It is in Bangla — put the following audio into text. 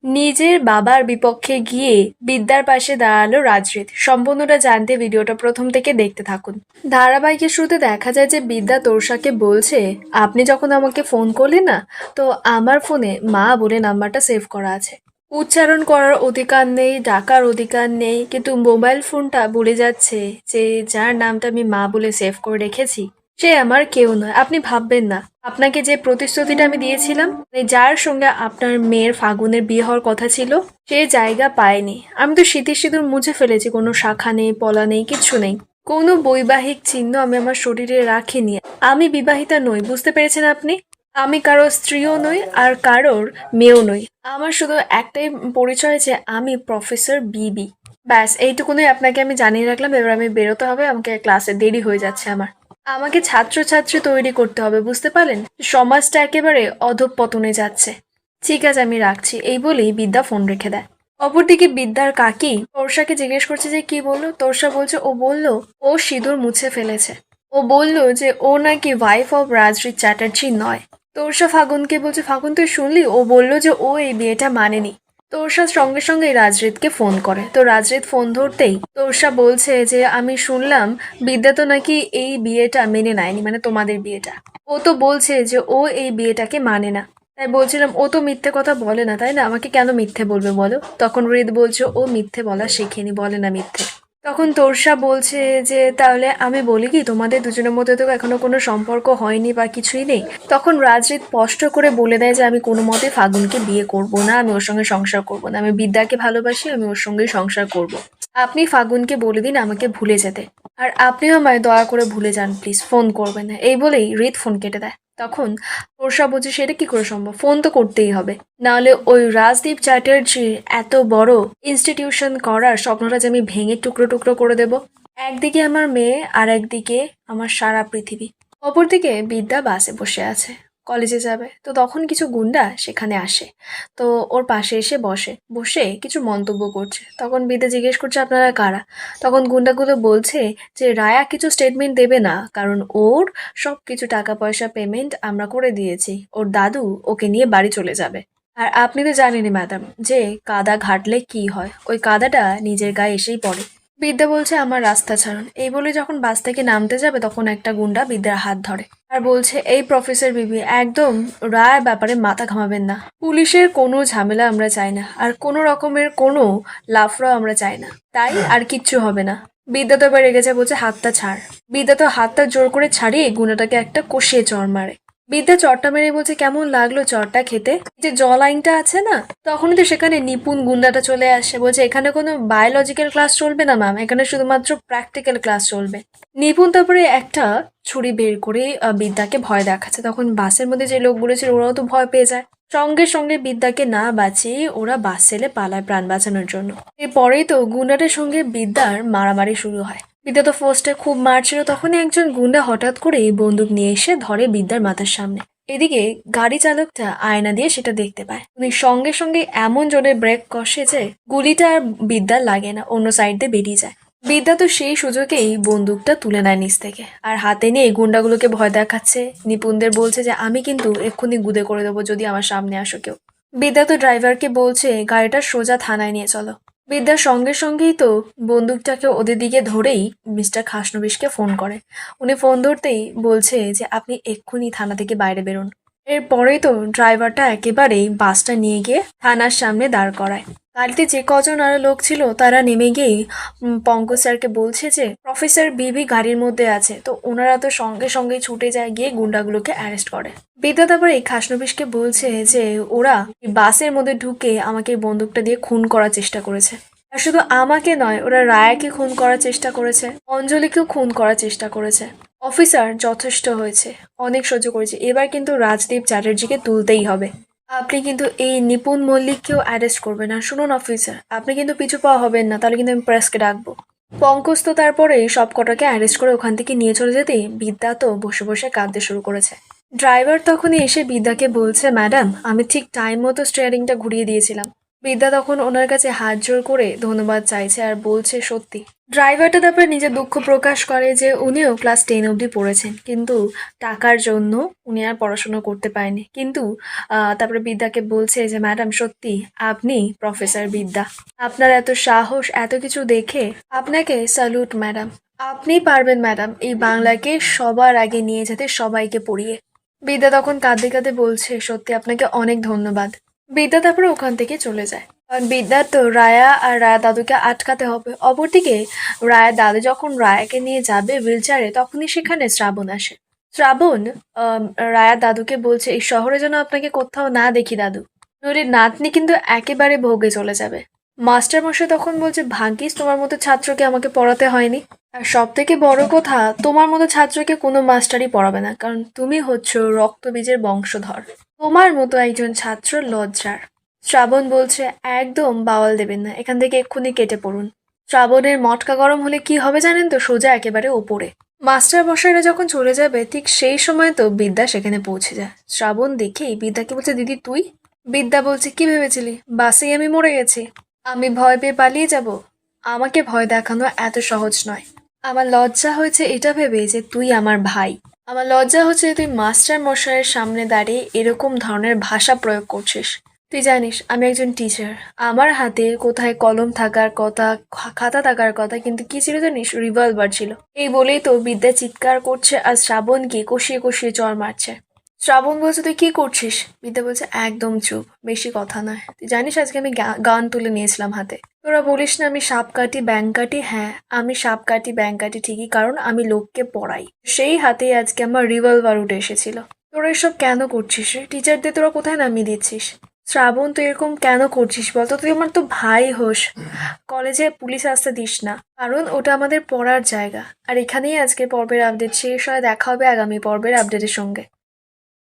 নিজের বাবার বিপক্ষে গিয়ে বিদ্যার পাশে দাঁড়ালো রাজরিত। সম্পূর্ণটা জানতে ভিডিওটা প্রথম থেকে দেখতে থাকুন। ধারাবাহিকের শুরুতে দেখা যায় যে বিদ্যা তোরসাকে বলছে, আপনি যখন আমাকে ফোন করলেন না, তো আমার ফোনে মা বলে নাম্বারটা সেভ করা আছে। উচ্চারণ করার অধিকার নেই, ডাকার অধিকার নেই, কিন্তু মোবাইল ফোনটা বলে যাচ্ছে যে যার নামটা আমি মা বলে সেভ করে রেখেছি সে আমার কেউ নয়। আপনি ভাববেন না, আপনাকে যে প্রতিশ্রুতিটা আমি দিয়েছিলাম, মানে যার সঙ্গে আপনার মেয়ের ফাগুনের বিয়ে হওয়ার কথা ছিল, সে জায়গা পায়নি। আমি তো সিঁথির সিঁদুর মুছে ফেলেছি, কোনো শাখা নেই, পলা নেই, কিচ্ছু নেই। কোনো বৈবাহিক চিহ্ন আমি আমার শরীরে রাখিনি। আমি বিবাহিতা নই, বুঝতে পেরেছেন আপনি? আমি কারো স্ত্রীও নই আর কারোর মেয়েও নই। আমার শুধু একটাই পরিচয় যে আমি প্রফেসর বিবি। ব্যাস এইটুকুনই আপনাকে আমি জানিয়ে রাখলাম। এবার আমি বেরোতে হবে, আমাকে ক্লাসে দেরি হয়ে যাচ্ছে আমার। আমাকে ছাত্রছাত্রী তৈরি করতে হবে, বুঝতে পারলেন? সমাজটা একেবারে অধঃপতনে যাচ্ছে। ঠিক আছে, আমি রাখছি, এই বলেই বিদ্যা ফোন রেখে দেয়। অপরদিকে বিদ্যার কাকি তোরসাকে জিজ্ঞেস করছে যে কি বললো। তোরসা বলছে ও বলল ও সিঁদুর মুছে ফেলেছে। ও বলল যে ও নাকি ওয়াইফ অফ রাজরিত চ্যাটার্জি নয়। তোরসা ফাগুনকে বলছে, ফাগুন তুই শুনলি? ও বলল যে ও এই বিয়েটা মানেনি। তোরসা সঙ্গে সঙ্গে রাজরিতকে ফোন করে। তো রাজরিত ফোন ধরতেই তোরসা বলছে যে আমি শুনলাম বিদ্যা তো নাকি এই বিয়েটা মেনে নেয়নি, মানে তোমাদের বিয়েটা। ও তো বলছে যে ও এই বিয়েটাকে মানে না। তাই বলছিলাম ও তো মিথ্যে কথা বলে না, তাই না? আমাকে কেন মিথ্যে বলবে বলো? তখন হৃদ বলছে ও মিথ্যে বলা শেখেনি, বলে না মিথ্যে। তখন তোরসা বলছে যে তাহলে আমি বলি কি, তোমাদের দুজনের মধ্যে তো এখনো কোনো সম্পর্ক হয়নি বা কিছুই নেই। তখন রাজরিত স্পষ্ট করে বলে দেয় যে আমি কোনো মতে ফাগুনকে বিয়ে করব না, আমি ওর সঙ্গে সংসার করব না। আমি বিদ্যাকে ভালোবাসি, আমি ওর সঙ্গে সংসার করব। আপনি ফাগুনকে বলে দিন আমাকে ভুলে যেতে। আর আপনিও আমায় দয়া করে ভুলে যান প্লিজ, ফোন করবেন না। এই বলেই হৃদ ফোন কেটে দেয়। তখন তোরসা বলছে সেটা কি করে সম্ভব, ফোন তো করতেই হবে, নাহলে ওই রাজদীপ চ্যাটার্জির এত বড় ইনস্টিটিউশন করার স্বপ্নটা যে আমি ভেঙে টুকরো টুকরো করে দেব। একদিকে আমার মেয়ে আর একদিকে আমার সারা পৃথিবী। অপরদিকে বিদ্যা বাসে বসে আছে, কলেজে যাবে। তো তখন কিছু গুন্ডা সেখানে আসে। তো ওর পাশে এসে বসে, বসে কিছু মন্তব্য করছে। তখন বিদ্যা জিজ্ঞেস করছে আপনারা কারা। তখন গুন্ডাগুলো বলছে যে রায়া কিছু স্টেটমেন্ট দেবে না, কারণ ওর সব কিছু টাকা পয়সা পেমেন্ট আমরা করে দিয়েছি, ওর দাদু ওকে নিয়ে বাড়ি চলে যাবে। আর আপনি তো জানেনই ম্যাডাম যে কাদা ঘাটলে কি হয়, ওই কাদাটা নিজের গায়ে এসেই পড়ে। বিদ্যা বলছে আমার রাস্তা ছাড়ুন। এই বলে যখন বাস থেকে নামতে যাবে তখন একটা গুন্ডা বিদ্যার হাত ধরে আর বলছে এই প্রফেসর বিবি, একদম রায়ের ব্যাপারে মাথা ঘামাবেন না। পুলিশের কোনো ঝামেলা আমরা চাই না, আর কোনো রকমের কোনো লাফড়া আমরা চাই না, তাই আর কিচ্ছু হবে না। বিদ্যা তো এবার রেগেছে, বলছে হাতটা ছাড়। বিদ্যা তো হাতটা জোর করে ছাড়িয়ে গুন্ডাটাকে একটা কষিয়ে চড় মারে। বিদ্যা চটটা মেরে বলছে কেমন লাগলো চটটা খেতে? যে জ লাইনটা আছে না, তখনই তো সেখানে নিপুণ গুন্ডাটা চলে আসে, বলছে এখানে কোনো বায়োলজিক্যাল ক্লাস চলবে না ম্যাম, এখানে শুধুমাত্র প্র্যাকটিক্যাল ক্লাস চলবে। নিপুণ তারপরে একটা ছুরি বের করে বিদ্যাকে ভয় দেখাচ্ছে। তখন বাসের মধ্যে যে লোকগুলো ছিল ওরাও তো ভয় পেয়ে যায়। সঙ্গে সঙ্গে বিদ্যাকে না বাঁচিয়ে ওরা বাস ছেড়ে পালায় প্রাণ বাঁচানোর জন্য। এরপরেই তো গুন্ডাটার সঙ্গে বিদ্যার মারামারি শুরু হয়। বিদ্যা তো ফার্স্টে খুব মারছিল, তখনই একজন গুন্ডা হঠাৎ করে বন্দুক নিয়ে এসে ধরে বিদ্যার মাথার সামনে। এদিকে গাড়ি চালকটা আয়না দিয়ে সেটা দেখতে পায়। উনি সঙ্গে সঙ্গে এমন জোরে ব্রেক কষে যে গুলিটা আর বিদ্যার লাগে না, অন্য সাইড দিয়ে বেরিয়ে যায়। বিদ্যা তো সেই সুযোগেই বন্দুকটা তুলে নেয় নিচ থেকে, আর হাতে নিয়ে গুন্ডাগুলোকে ভয় দেখাচ্ছে। নিপুণদের বলছে যে আমি কিন্তু এক্ষুনি গুদে করে দেবো যদি আমার সামনে আসো কেউ। বিদ্যা তো ড্রাইভারকে বলছে গাড়িটা সোজা থানায় নিয়ে চলো। বিদ্যার সঙ্গে সঙ্গেই তো বন্দুকটাকে ওদের দিকে ধরেই মিস্টার খাসনবিশকে ফোন করে। উনি ফোন ধরতেই বলছে যে আপনি এক্ষুনি থানা থেকে বাইরে বেরোন। এরপরেই তো ড্রাইভারটা একেবারেই বাসটা নিয়ে গিয়ে থানার সামনে দাঁড় করায়। গাড়িতে যে কজন আরো লোক ছিল তারা নেমে গিয়েই পঙ্কজ স্যারকে বলছে যে প্রফেসর বিবি গাড়ির মধ্যে আছে। তো ওনারা তো সঙ্গে সঙ্গে ছুটে যায়, গিয়ে গুন্ডাগুলোকে অ্যারেস্ট করে। বিদ্যা তারপরে এই খাসনবিশকে বলছে যে ওরা বাসের মধ্যে ঢুকে আমাকে এই বন্দুকটা দিয়ে খুন করার চেষ্টা করেছে। আর শুধু আমাকে নয়, ওরা রায়াকে খুন করার চেষ্টা করেছে, অঞ্জলিকেও খুন করার চেষ্টা করেছে। অফিসার যথেষ্ট হয়েছে, অনেক সহ্য করেছে, এবার কিন্তু রাজদীপ চ্যাটার্জিকে তুলতেই হবে। আপনি কিন্তু এই নিপুণ মল্লিককেও অ্যারেস্ট করবেন। আর শুনুন অফিসার, আপনি কিন্তু পিছু পাওয়া হবেন না, তাহলে কিন্তু আমি প্রেসকে ডাকবো। পঙ্কজ তো তারপরে সব কটাকে অ্যারেস্ট করে ওখান থেকে নিয়ে চলে যেতেই বিদ্যা তো বসে বসে কাঁদতে শুরু করেছে। ড্রাইভার তখনই এসে বিদ্যাকে বলছে ম্যাডাম, আমি ঠিক টাইম মতো স্টিয়ারিংটা ঘুরিয়ে দিয়েছিলাম, বিদ্যা তখন ওনার কাছে হাত জোড় করে ধন্যবাদ চাইছে আর বলছে সত্যি। ড্রাইভারটা তারপরে নিজের দুঃখ প্রকাশ করে যে উনিও ক্লাস 10 অবধি পড়েছেন, কিন্তু টাকার জন্য উনি আর পড়াশোনা করতে পারেনি। কিন্তু তারপরে বিদ্যাকে বলছে যে ম্যাডাম সত্যি আপনি প্রফেসর বিদ্যা, আপনার এত সাহস, এত কিছু দেখে আপনাকে স্যালুট ম্যাডাম। আপনি পারবেন ম্যাডাম এই বাংলাকে সবার আগে নিয়ে যেতে, সবাইকে পড়িয়ে। বিদ্যা তখন কাঁদতে কাঁদতে বলছে সত্যি আপনাকে অনেক ধন্যবাদ। বিদ্যা তারপরে ওখান থেকে চলে যায়, কারণ বিদ্যার তো রায়া আর রায়া দাদুকে আটকাতে হবে। অপরদিকে রায়া দাদু যখন রায়াকে নিয়ে যাবে হুইল চেয়ারে, তখনই সেখানে শ্রাবণ আসে। শ্রাবণ আম, রায়া দাদুকে বলছে এই শহরে যেন আপনাকে কোথাও না দেখি দাদু, নইলে নাতনি কিন্তু একেবারে ভোগে চলে যাবে। মাস্টার মশাই তখন বলছে ভাগ্যিস তোমার মতো ছাত্রকে আমাকে পড়াতে হয়নি, আর সব থেকে বড় কথা তোমার মতো ছাত্রকে কোনো মাস্টারই পড়াবে না, কারণ তুমি হচ্ছ রক্তবীজের বংশধর। তোমার মতো একজন ছাত্র লজ্জার। শ্রাবণ বলছে একদম বাওয়াল দেবেন না, এখান থেকে এক্ষুনি কেটে পড়ুন। শ্রাবণের মটকা গরম হলে কি হবে জানেন তো, সোজা একেবারে ওপরে। মাস্টার মশাইরা যখন চলে যাবে ঠিক সেই সময় তো বিদ্যা সেখানে পৌঁছে যায়। শ্রাবণ দেখেই বিদ্যাকে বলছে দিদি তুই? বিদ্যা বলছে কি ভেবেছিলি বাসেই আমি মরে গেছি? আমি ভয় পেয়ে পালিয়ে যাব? আমাকে ভয় দেখানো এত সহজ নয়। আমার লজ্জা হয়েছে এটা ভেবে যে তুই আমার ভাই। আমার লজ্জা হচ্ছে যে তুই মাস্টার মশাইয়ের সামনে দাঁড়িয়ে এরকম ধরনের ভাষা প্রয়োগ করছিস। তুই জানিস আমি একজন টিচার, আমার হাতে কোথায় কলম থাকার কথা, খাতা থাকার কথা, কিন্তু কি ছিল জানিস, রিভলভার ছিল। এই বলেই তো বিদ্যা চিৎকার করছে আর শ্রাবণকে কষিয়ে কষিয়ে চড় মারছে। শ্রাবণ বলছে তুই কি করছিস? বিদ্যা বলছে একদম চুপ, বেশি কথা নয়। তুই জানিস আজকে আমি গান তুলে নিয়েছিলাম হাতে। তোরা বলিস না আমি সাপ কাটি ব্যাং কাটি, হ্যাঁ আমি সাপ কাটি ব্যাং কাটি ঠিকই, কারণ আমি লোককে পড়াই। সেই হাতেই আজকে আমার রিভলভার উঠে এসেছিল। তোরা এসব কেন করছিস রে? টিচারদের তোরা কোথায় নামিয়ে দিচ্ছিস? শ্রাবণ তুই এরকম কেন করছিস বলতো? তুই আমার তো ভাই হোস। কলেজে পুলিশ আসতে দিস না, কারণ ওটা আমাদের পড়ার জায়গা। আর এখানেই আজকে পর্বের আপডেট শেষ হয়, দেখা হবে আগামী পর্বের আপডেটের সঙ্গে।